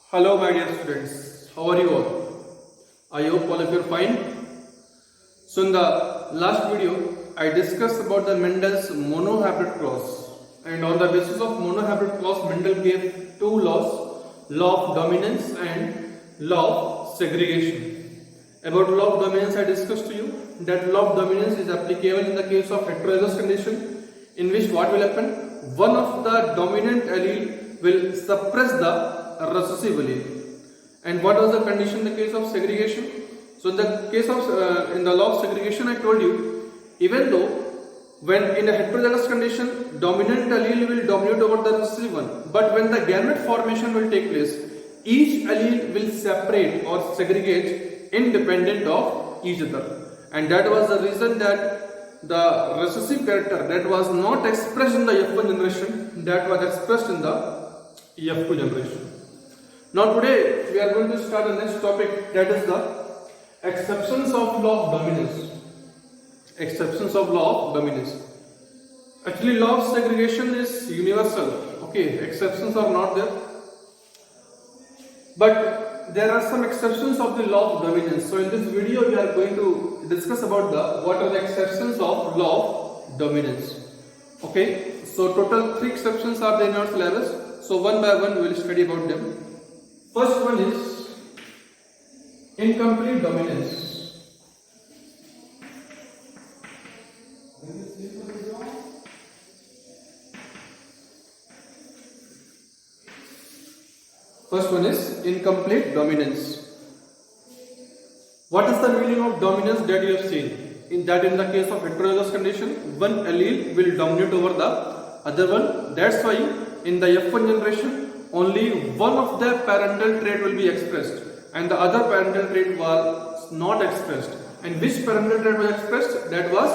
Hello, my dear students. How are you all? I hope all of you are fine. So, in the last video, I discussed about the Mendel's monohybrid clause, and on the basis of monohybrid clause, Mendel gave two laws: law of dominance and law of segregation. About law of dominance, I discussed to you that law of dominance is applicable in the case of heterozygous condition, in which what will happen? One of the dominant allele will suppress the recessive allele. And what was the condition in the case of segregation? So in the case of in the law of segregation, I told you, even though when in a heterozygous condition, dominant allele will dominate over the recessive one, but when the gamete formation will take place, each allele will separate or segregate independent of each other. And that was the reason that the recessive character that was not expressed in the F1 generation, that was expressed in the F2 generation. Now today we are going to start the next topic, that is the exceptions of law of dominance. Exceptions of law of dominance. Actually, law of segregation is universal. Okay, exceptions are not there. But there are some exceptions of the law of dominance. So in this video we are going to discuss about what are the exceptions of law of dominance. Okay, so total 3 exceptions are there in our syllabus. So one by one we will study about them. First one is incomplete dominance. First one is incomplete dominance. What is the meaning of dominance that you have seen? In the case of heterozygous condition, one allele will dominate over the other one. That's why in the F1 generation, only one of the parental trait will be expressed and the other parental trait was not expressed. And which parental trait was expressed? That was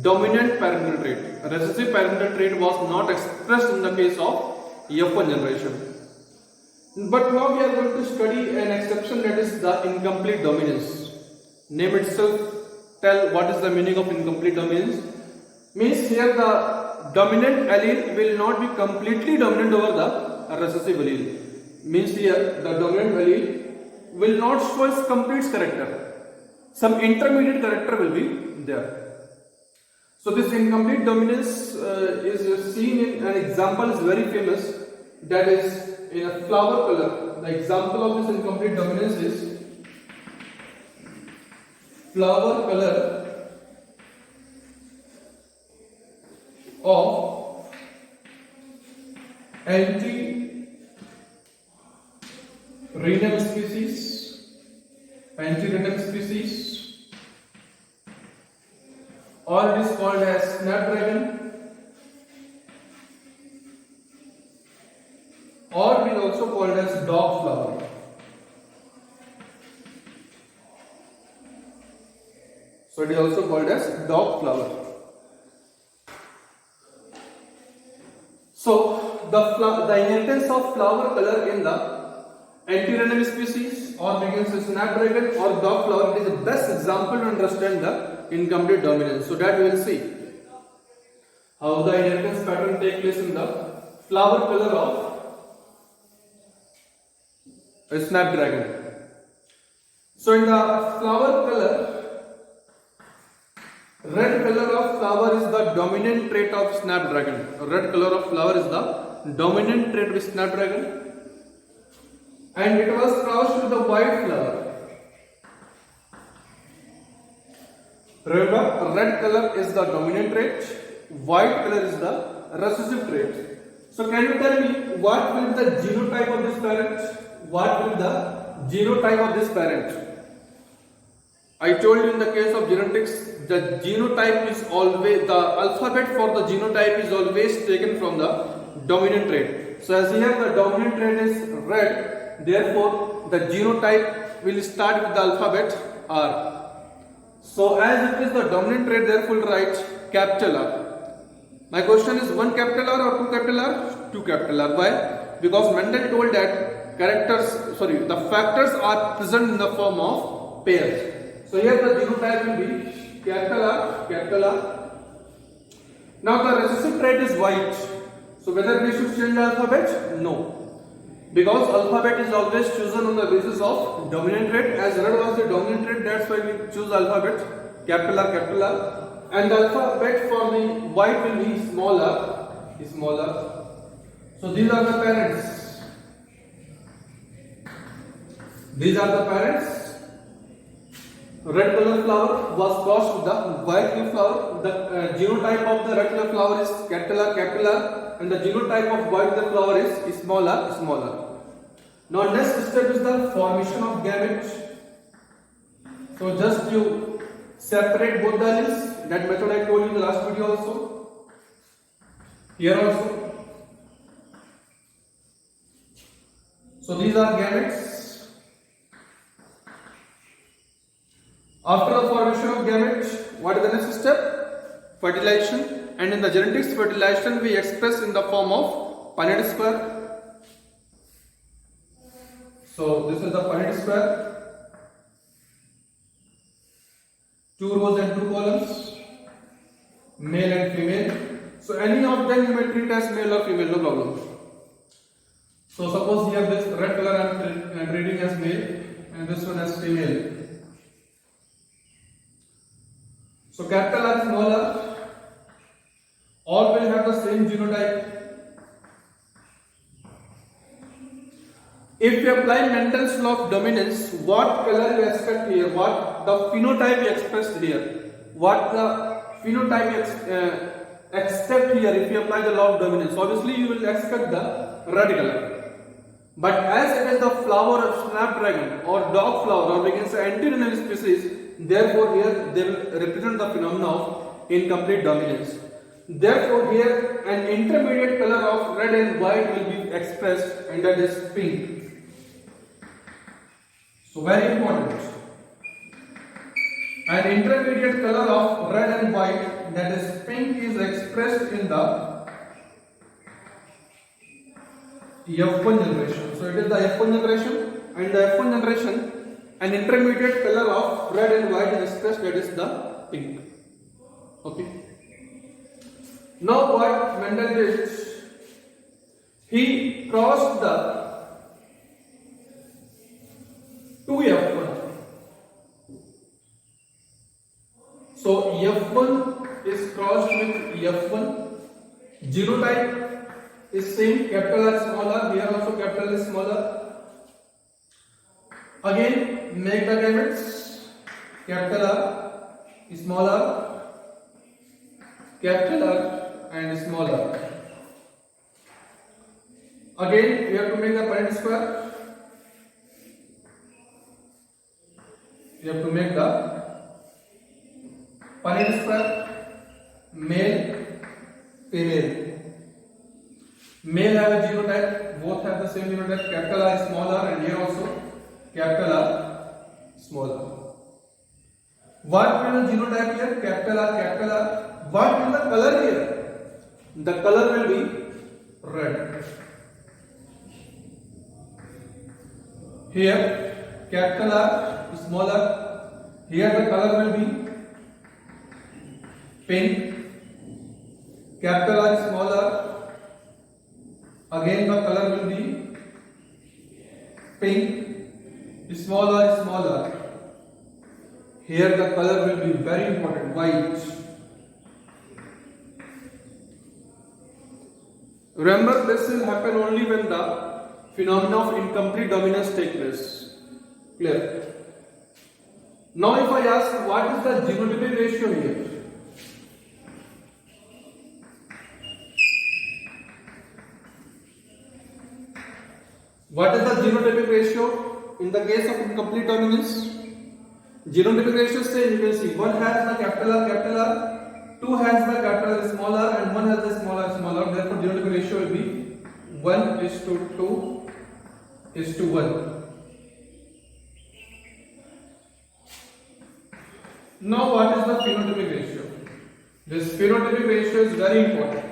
dominant parental trait. Recessive parental trait was not expressed in the case of F1 generation. But now we are going to study an exception, that is the incomplete dominance. Name itself tell what is the meaning of incomplete dominance. Means here the dominant allele will not be completely dominant over the recessive allele. Means here the dominant allele will not show its complete character. Some intermediate character will be there. So this incomplete dominance is seen in an example is very famous, that is in a flower color. The example of this incomplete dominance is flower color of Antirrhinum species, or it is called as snapdragon, or it is also called as dog flower. So it is also called as dog flower. So the inheritance of flower color in the Antirrhinum species, or we can say snapdragon or dog flower, it is the best example to understand the incomplete dominance. So that we will see how the inheritance pattern take place in the flower color of a snapdragon. So in the flower color, red color of flower is the dominant trait of snapdragon. Red color of flower is the dominant trait with snapdragon, and it was crossed with the white flower. Remember, red color is the dominant trait, white color is the recessive trait. So can you tell me what will be the genotype of this parent? What will the genotype of this parent? I told you in the case of genetics, the genotype is always, the alphabet for the genotype is always taken from the dominant trait. So as here the dominant trait is red, therefore the genotype will start with the alphabet R. So as it is the dominant trait, therefore we'll write capital R. My question is 1 capital R or 2 capital R? 2 capital R. Why? Because Mendel told that the factors are present in the form of pairs. So here the genotype will be capital R, capital R. Now the recessive trait is white. So whether we should change the alphabet? No. Because alphabet is always chosen on the basis of dominant trait. As red was the dominant trait, that's why we choose alphabet, capital R, capital R. And the alphabet for the white will be smaller, smaller. So these are the parents. These are the parents. Red color flower was crossed with the white color flower. The genotype of the red color flower is capital R, and the genotype of white color flower is smaller, smaller. Now next step is the formation of gametes. So just you separate both the alleles. That method I told you in the last video also. Here also. So these are gametes. After the formation of gametes, what is the next step? Fertilization. And in the genetics, fertilization we express in the form of Punnett square. So this is the Punnett square. 2 rows and 2 columns, male and female. So any of them you may treat as male or female, no problem. So suppose you have this red color I am treating as male and this one as female. So capital R, small r, all will have the same genotype. If you apply Mendel's law of dominance, what color you expect here? What the phenotype you expressed here? What the phenotype you expect here if you apply the law of dominance? Obviously, you will expect the red color. But as it is the flower of snapdragon or dog flower, or we can say antennae species, therefore here they will represent the phenomena of incomplete dominance. Therefore here an intermediate color of red and white will be expressed, and that is pink. So very important. An intermediate color of red and white, that is pink, is expressed in the F1 generation. So it is the F1 generation, and the F1 generation, an intermediate color of red and white is expressed, that is the pink. Okay. Now what Mendel did, he crossed the 2F1. So F1 is crossed with F1. Genotype is same, capital R, small r. Here also capital is smaller. Again, make the gametes. Capital R, small r, capital R, and small r. Again, we have to make the Punnett square. You have to make the Punnett square. Male, female. Male have a genotype, both have the same genotype, capital R, small r, and here also capital R, small r. What will the genotype here? Capital R, capital R. What will the color here? The color will be red. Here capital R, small r. Here the color will be pink. Capital R, small r. Again the color will be pink. Small r, small r. Here the color will be very important, white. Remember, this will happen only when the phenomena of incomplete dominance take place. Clear? Now if I ask, what is the genotypic ratio here? What is the genotypic ratio in the case of incomplete dominance? Genotypic ratio same, you can see one has the capital R, 2 has the capital R, small r, and 1 has the small r, small r. Therefore genotypic ratio will be 1:2:1. Now what is the phenotypic ratio? This phenotypic ratio is very important.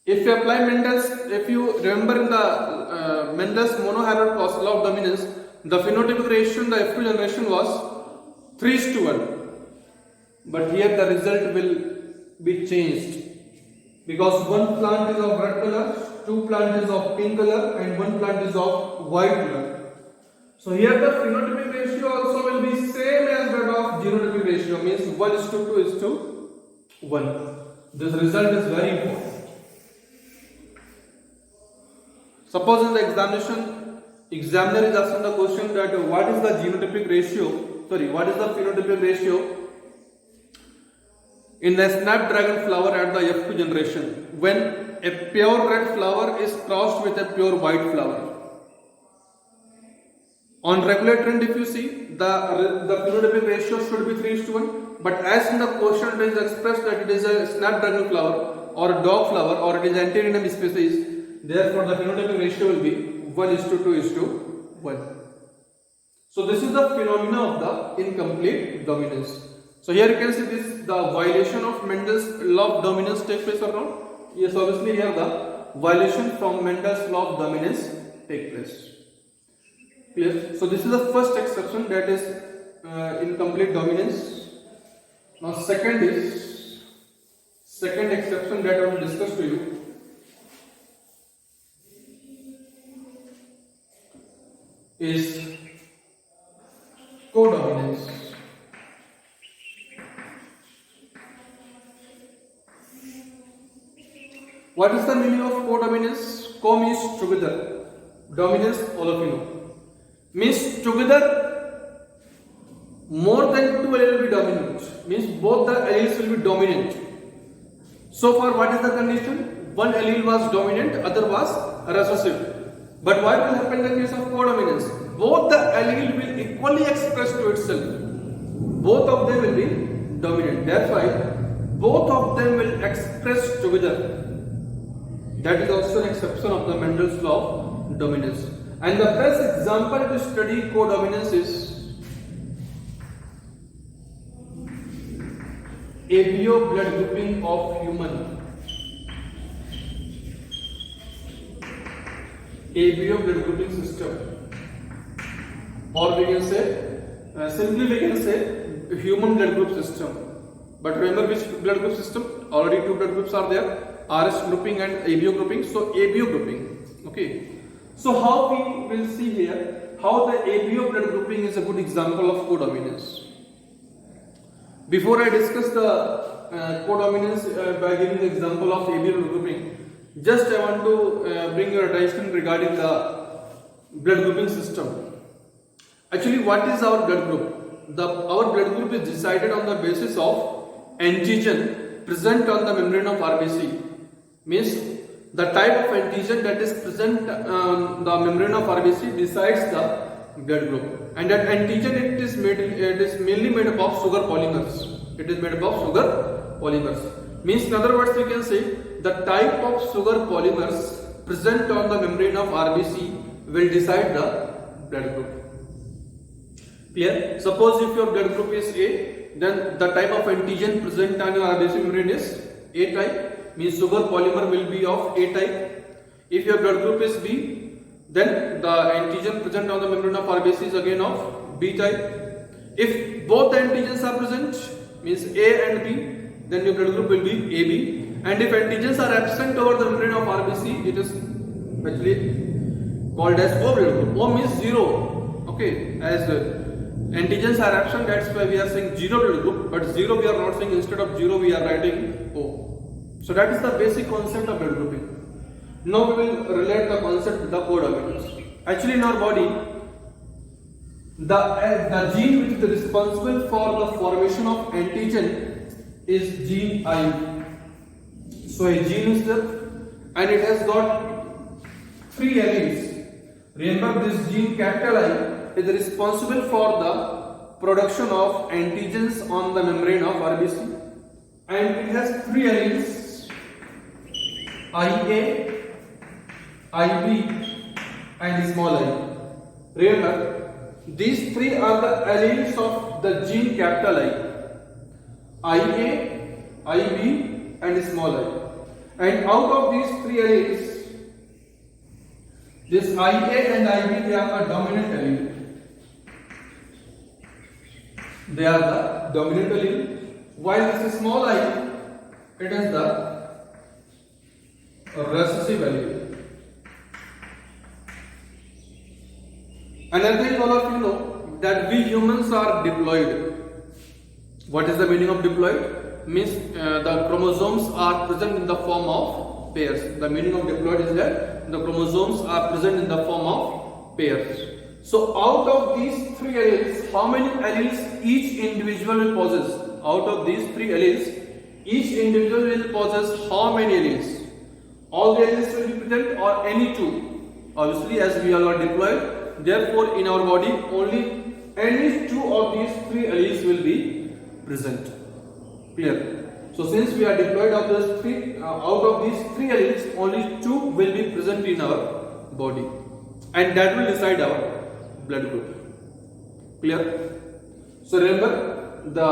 If you apply Mendel's, if you remember in the Mendel's monohybrid clause law of dominance, the phenotypic ratio in the F2 generation was 3:1. But here the result will be changed because one plant is of red color two plant is of pink color and one plant is of white color. So here the phenotypic ratio also will be same as that of genotypic ratio, means 1:2:1. This result is very important. Suppose in the examination, examiner is asking the question that what is the phenotypic ratio in the snapdragon flower at the F2 generation when a pure red flower is crossed with a pure white flower. On regular trend, if you see, the phenotypic ratio should be 3:1, but as in the question it is expressed that it is a snapdragon flower or a dog flower or it is Antirrhinum species, therefore the phenotypic ratio will be 1:2:1. So this is the phenomena of the incomplete dominance. So here you can see this, the violation of Mendel's law of dominance take place or not? Yes, obviously here the violation from Mendel's law of dominance take place. Clear? So this is the first exception, that is incomplete dominance. Now second exception that I will discuss to you is codominance. What is the meaning of codominance? Co means together, dominance all of you know. Means together more than two alleles will be dominant, means both the alleles will be dominant. So far what is the condition? One allele was dominant, other was recessive. But what will happen in the case of codominance? Both the allele will equally express to itself. Both of them will be dominant. That's why both of them will express together. That is also an exception of the Mendel's law of dominance. And the best example to study codominance is ABO blood grouping of human. ABO blood grouping system, or we can say simply we can say human blood group system. But remember which blood group system? Already two blood groups are there, RS grouping and ABO grouping. So ABO grouping. Okay. So how we will see here how the ABO blood grouping is a good example of codominance. Before I discuss the codominance by giving the example of ABO blood grouping, just I want to bring your attention regarding the blood grouping system. Actually, what is our blood group? Our blood group is decided on the basis of antigen present on the membrane of RBC. Means the type of antigen that is present on the membrane of RBC decides the blood group. And that antigen it is mainly made up of sugar polymers. It is made up of sugar polymers. Means in other words we can say the type of sugar polymers present on the membrane of RBC will decide the blood group. Clear? Suppose if your blood group is A, then the type of antigen present on your RBC membrane is A type, means sugar polymer will be of A type. If your blood group is B, then the antigen present on the membrane of RBC is again of B type. If both the antigens are present, means A and B, then your blood group will be AB. And if antigens are absent over the membrane of RBC, it is actually called as O blood group. O means zero. Okay, as antigens are absent, that's why we are saying zero blood group. But zero we are not saying, instead of zero we are writing O. So that is the basic concept of blood grouping. Now we will relate the concept with the codominance. Actually, in our body, the gene which is responsible for the formation of antigen is gene I. So a gene is there, and it has got three alleles. Remember, this gene capital I is responsible for the production of antigens on the membrane of RBC, and it has three alleles: IA, IB and small I. Remember, these three are the alleles of the gene capital I: IA, IB and small I. And out of these three alleles, this IA and IB, they are the dominant allele. They are the dominant allele, while this small I, it is the recessive allele. Another thing all of you know that we humans are diploid. What is the meaning of diploid? Means the chromosomes are present in the form of pairs. The meaning of diploid is that the chromosomes are present in the form of pairs. So out of these three alleles, how many alleles each individual will possess? Out of these three alleles, each individual will possess how many alleles? All the alleles will be present or any two? Obviously, as we all are diploid, therefore in our body only any two of these three alleles will be present. Clear? So since we are diploid of those three, out of these three alleles, only two will be present in our body, and that will decide our blood group. Clear? So remember, the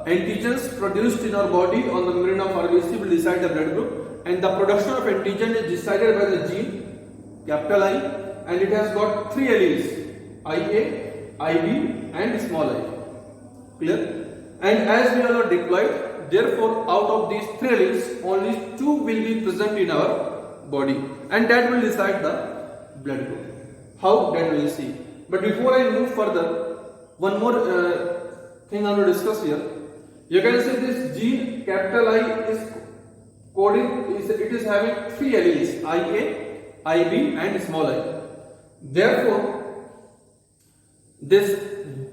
antigens produced in our body on the membrane of RBC will decide the blood group, and the production of antigen is decided by the gene capital I, and it has got three alleles: IA, IB, and small I. Clear? And as we are diploid, therefore out of these three alleles, only two will be present in our body, and that will decide the blood group. How? That we will see. But before I move further, one more thing I want to discuss here. You can see this gene capital I is coding, it is having three alleles: IA, IB, and small I. Therefore, this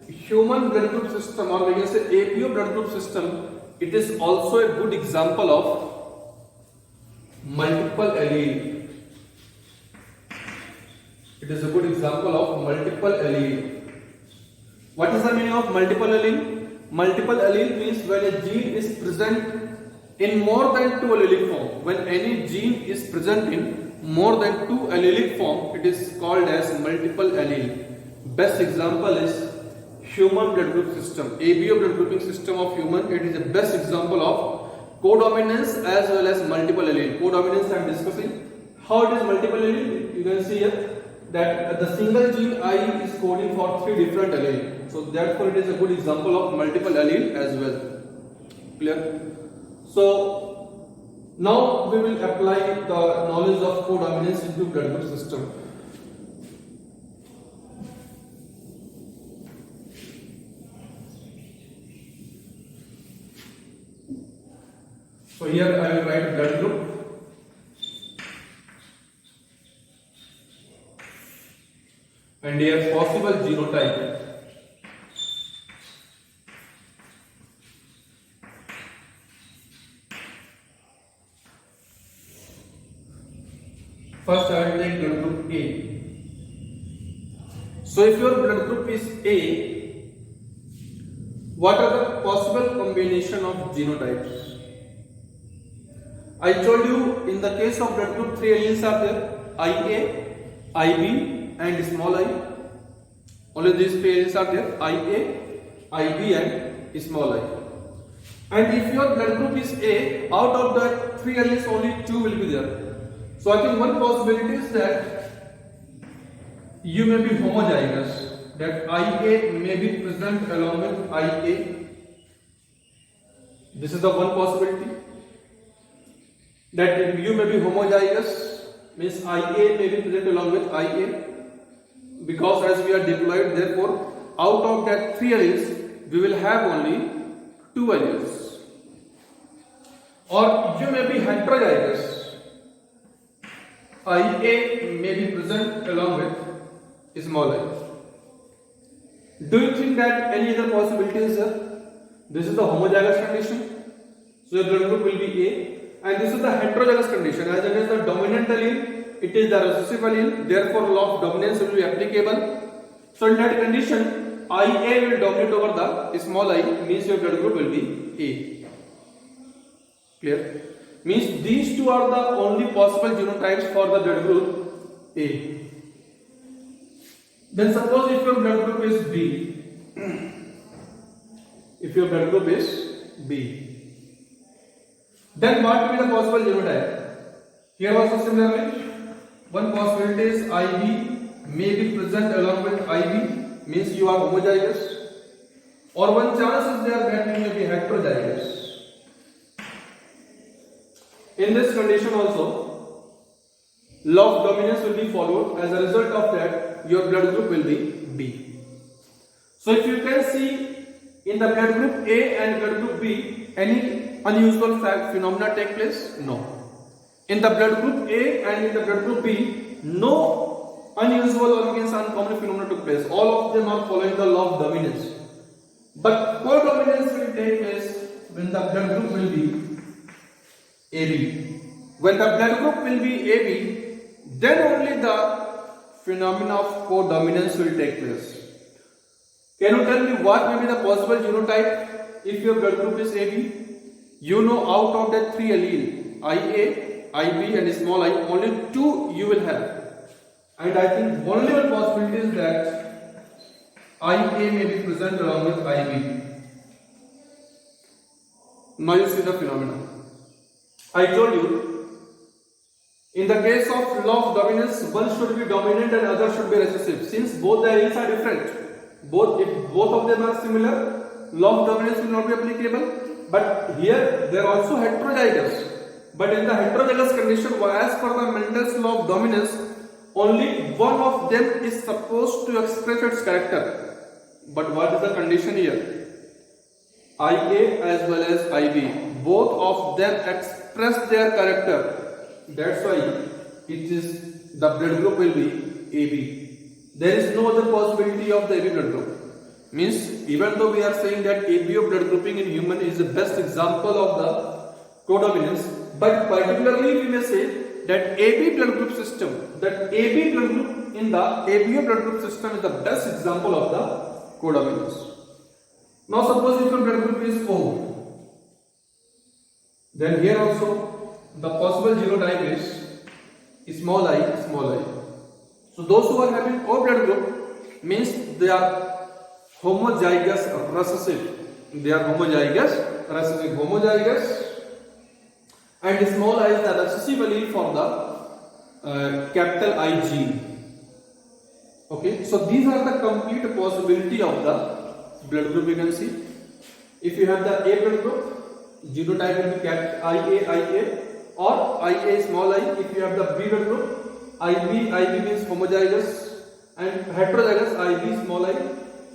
human blood group system, or we can say APO blood group system, it is also a good example of multiple allele. It is a good example of multiple allele. What is the meaning of multiple allele? Multiple allele means when a gene is present in more than two allelic form. When any gene is present in more than two allelic form, it is called as multiple allele. Best example is human blood group system. ABO blood grouping system of human, it is the best example of codominance as well as multiple allele. Codominance I am discussing. How it is multiple allele? You can see here that the single gene I is coding for three different allele. So therefore it is a good example of multiple allele as well. Clear? So now we will apply the knowledge of codominance into blood group system. So here I will write blood group, and here possible genotype. First I will take blood group A. So if your blood group is A, what are the possible combination of genotypes? I told you in the case of blood group, three alleles are there: IA, IB, and small I. Only these three alleles are there: IA, IB, and small I. And if your blood group is A, out of the three alleles, only two will be there. So I think one possibility is that you may be homozygous, that IA may be present along with IA. This is the one possibility. That you may be homozygous, means IA may be present along with IA, because as we are diploid, therefore out of that three alleles we will have only two alleles. Or you may be heterozygous, IA may be present along with small I. Do you think that any other possibility is there? This is the homozygous condition, so your blood group will be A. And this is the heterozygous condition. As it is the dominant allele, it is the recessive allele, therefore law of dominance will be applicable. So in that condition, IA will dominate over the small I, means your blood group will be A. Clear? Means these two are the only possible genotypes for the blood group A. Then suppose if your blood group is B, if your blood group is B, then what will be the possible genotype? Here also similarly, one possibility is IB may be present along with IB, means you are homozygous, or one chance is there that you may be heterozygous. In this condition also, law of dominance will be followed. As a result of that, your blood group will be B. So if you can see in the blood group A and blood group B, any unusual phenomena take place? No. In the blood group A and in the blood group B, no unusual or you can say uncommon phenomena took place. All of them are following the law of dominance. But codominance will take place when the blood group will be AB. When the blood group will be AB, then only the phenomena of codominance will take place. Can you tell me what may be the possible genotype if your blood group is AB? You know out of the 3 allele, IA, IB and small I, only 2 you will have. And I think only one possibility is that IA may be present along with IB. Now you see the phenomena. I told you, in the case of law of dominance, one should be dominant and other should be recessive. Since both the alleles are different, if both of them are similar, law of dominance will not be applicable. But here they are also heterozygous. But in the heterozygous condition, as per the Mendel's law of dominance, only one of them is supposed to express its character. But what is the condition here? IA as well as IB, both of them express their character. That's why the blood group will be AB. There is no other possibility of the AB blood group. Means even though we are saying that ABO blood grouping in human is the best example of the codominance, but particularly we may say that AB blood group system, that AB blood group in the ABO blood group system is the best example of the codominance. Now suppose if your blood group is O, then here also the possible genotype is small I. So those who are having O blood group means they are homozygous recessive. They are homozygous recessive. And small I is the recessive allele for the capital I gene. Okay, so these are the complete possibility of the blood group. You can see if you have the A blood group, genotype will be IA, or IA small I. If you have the B blood group, IB means homozygous, and heterozygous IB small I.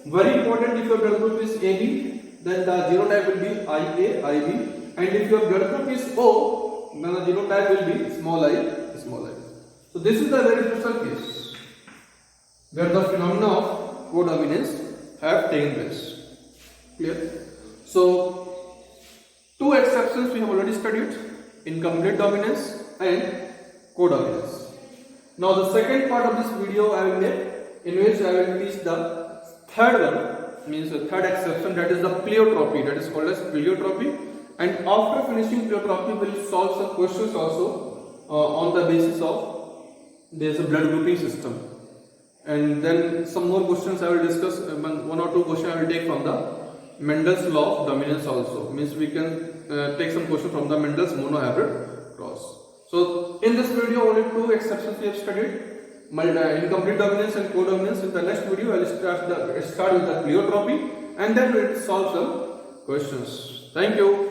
Very important, if your blood group is AB, then the genotype will be IA, IB, and if your blood group is O, then the genotype will be small I. So this is the very special case where the phenomena of codominance have taken place. Clear? So, 2 exceptions we have already studied: incomplete dominance and codominance. Now the second part of this video I will make, in which I will teach the third one, means the third exception, that is the pleiotropy, that is called as pleiotropy. And after finishing pleiotropy, we will solve some questions also on the basis of there is a blood grouping system. And then some more questions I will discuss, 1 or 2 questions I will take from the Mendel's law of dominance also. Means we can take some questions from the Mendel's monohybrid cross. So in this video only 2 exceptions we have studied: incomplete dominance and codominance. In the next video I will start with the pleiotropy, and then we will solve some questions. Thank you.